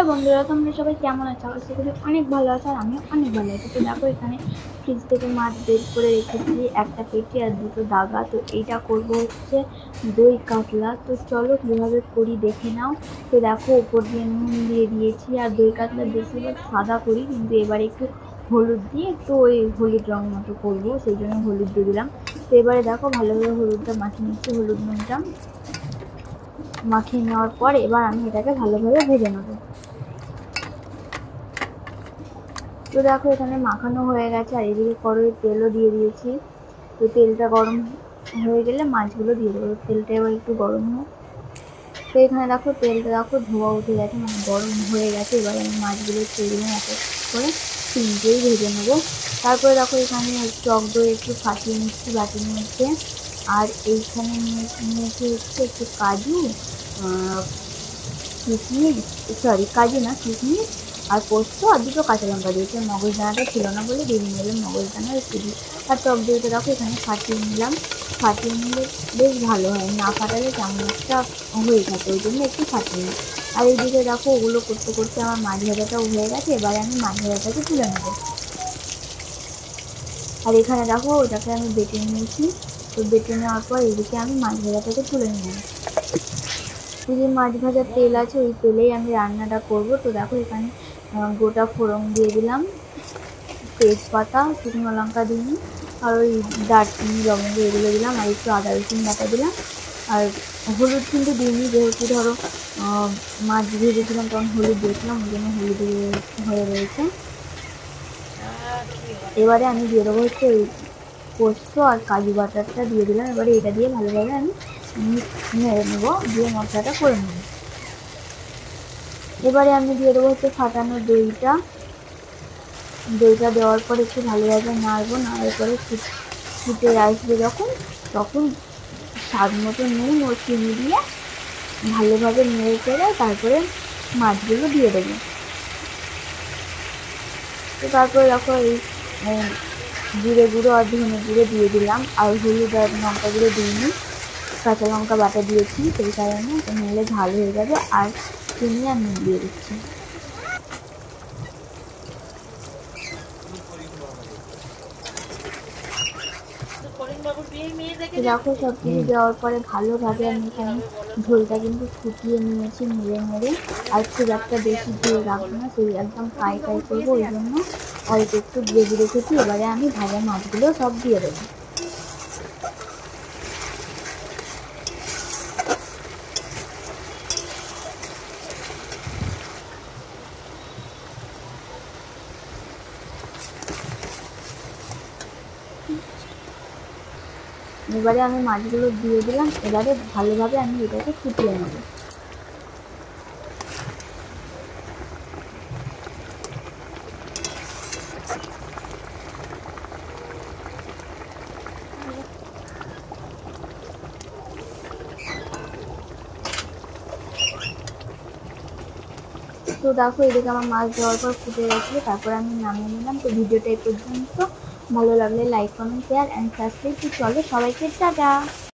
Hello বন্ধুরা, তোমরা সবাই কেমন আছো? আশা করি অনেক ভালো আছো আর আমিও অনেক ভালো আছি। তো দেখো এখানে ফ্রিজ থেকে মাছ বের করে রেখেছি, একটা পেটি আর দুটো দাগা। তো এইটা করব হচ্ছে দই কাতলা। তো চলো কীভাবে করি দেখে নাও। তো দেখো ওপর দিয়ে নুন দিয়ে দিয়েছি, আর দই কাতলা বেশিরভাগ সাদা করি, কিন্তু এবারে একটু হলুদ দিয়ে একটু ওই হলুদ রং মতো করবো, সেই জন্য হলুদ দিয়ে দিলাম। তো এবারে দেখো ভালোভাবে হলুদটা মাখিয়ে নিচ্ছি, হলুদ নুনটা মাখিয়ে নেওয়ার পর এবার আমি এটাকে ভালোভাবে ভেজে নেবো। তো দেখো এখানে মাখানো হয়ে গেছে, আর এদিকে কড়াইয়ে তেলও দিয়ে দিয়েছি। তো তেলটা গরম হয়ে গেলে মাছগুলো দিয়ে দেবো। তেলটা এবার একটু গরম হোক। তো এখানে দেখো তেলটা দেখো ধোয়া উঠে গেছে, মানে গরম হয়ে গেছে। এবার আমি মাছগুলো ছেড়ে দিলাম, এক এক করে তিনটেই ভেজে নেবো। তারপরে দেখো এখানে টক দই একটু ফাটিয়ে নিচ্ছি বাটির মধ্যে। আর এইখানে নিয়েছি হচ্ছে একটু কাজু, কিশমিশ, সরি কাজু না, কিশমিশ আর পোস্ত, আর দুটো কাঁচা লঙ্কা দিয়েছি। মগজদানাটা ছিল না বলে দিয়ে নিলাম, মগজদানা একটু দিই। আর টক দইটা দেখো এখানে ফাটিয়ে নিলাম। ফাটিয়ে নিলে বেশ ভালো হয়, না ফাটালে কেমন একটা হয়ে থাকে, ওই জন্য একটু ফাটিয়ে নিই। আর এইদিকে দেখো ওগুলো করতে করতে আমার মাছ ভাজাটাও হয়ে গেছে। এবারে আমি মাছ ভাজাটাকে তুলে নেবো। আর এখানে দেখো ওটাকে আমি বেটে নিয়েছি। তো বেটে নেওয়ার পর এদিকে আমি মাছ ভাজাটাকে তুলে নিলাম। এই যে মাছ ভাজার তেল আছে, ওই তেলেই আমি রান্নাটা করব। তো দেখো এখানে গোটা ফোড়ন দিয়ে দিলাম, তেজপাতা, শুকনো লঙ্কা দিইনি, আর ওই দারচিনি লবঙ্গ এগুলো দিলাম, আর একটু আদা রসুন বাটা দিলাম। আর হলুদ কিন্তু দিইনি, যেহেতু ধরো মাছ ভেজেছিলাম তখন হলুদ দিয়েছিলাম, ওই জন্য হলুদ হয়ে রয়েছে। এবারে আমি দিয়ে দেবো হচ্ছে ওই পোস্ত আর কাজু বাটারটা দিয়ে দিলাম। এবারে এটা দিয়ে ভালোভাবে আমি নেড়ে নেবো, দিয়ে মশলাটা করে নেবো। এবারে আমি দিয়ে দেবো হচ্ছে ফাটানো দইটা। দইটা দেওয়ার পর একটু ভালোভাবে নাড়বো, নাড়ার পরে ফুটে আসবে যখন, তখন স্বাদ মতো নুন ও চিনি দিয়ে ভালোভাবে নেড়ে চেড়ে তারপরে মাছগুলো দিয়ে দেবো। তো তারপরে দেখো এই জিরে গুঁড়ো আর ধনে গুঁড়ো দিয়ে দিলাম, আর হলুদ আর লঙ্কা গুঁড়ো দিইনি, কাঁচা লঙ্কা বাটা দিয়েছি সেই কারণে। তো নিলে ঝাল হয়ে যাবে। আর চিনি আর নুন দিয়ে দিচ্ছি। দেখো সব কিছু দেওয়ার পরে ভালোভাবে আমি এখানে ঝোলটা কিন্তু ফুটিয়ে নিয়েছি নেড়ে নেড়ে। আর খুব একটা বেশি ঝোল রাখবো না, সেই একদম ফ্রাই করবো, ওই জন্য অল্প একটু গ্রেভি রেখেছি। এবারে আমি ভাজা মাছগুলো সব দিয়ে দেবো। এবারে আমি মাছগুলো দিয়ে দিলাম। এবারে ভালোভাবে আমি এটাকে ফুটিয়ে নেবো। তো দেখো এদিকে আমার মাছ দেওয়ার পর ফুটে গেছিলো, তারপর আমি নামিয়ে নিলাম। তো ভিডিওটা এই পর্যন্ত, ভালো লাগলে like, comment, share and subscribe. তো চলো সবাইকে টাটা।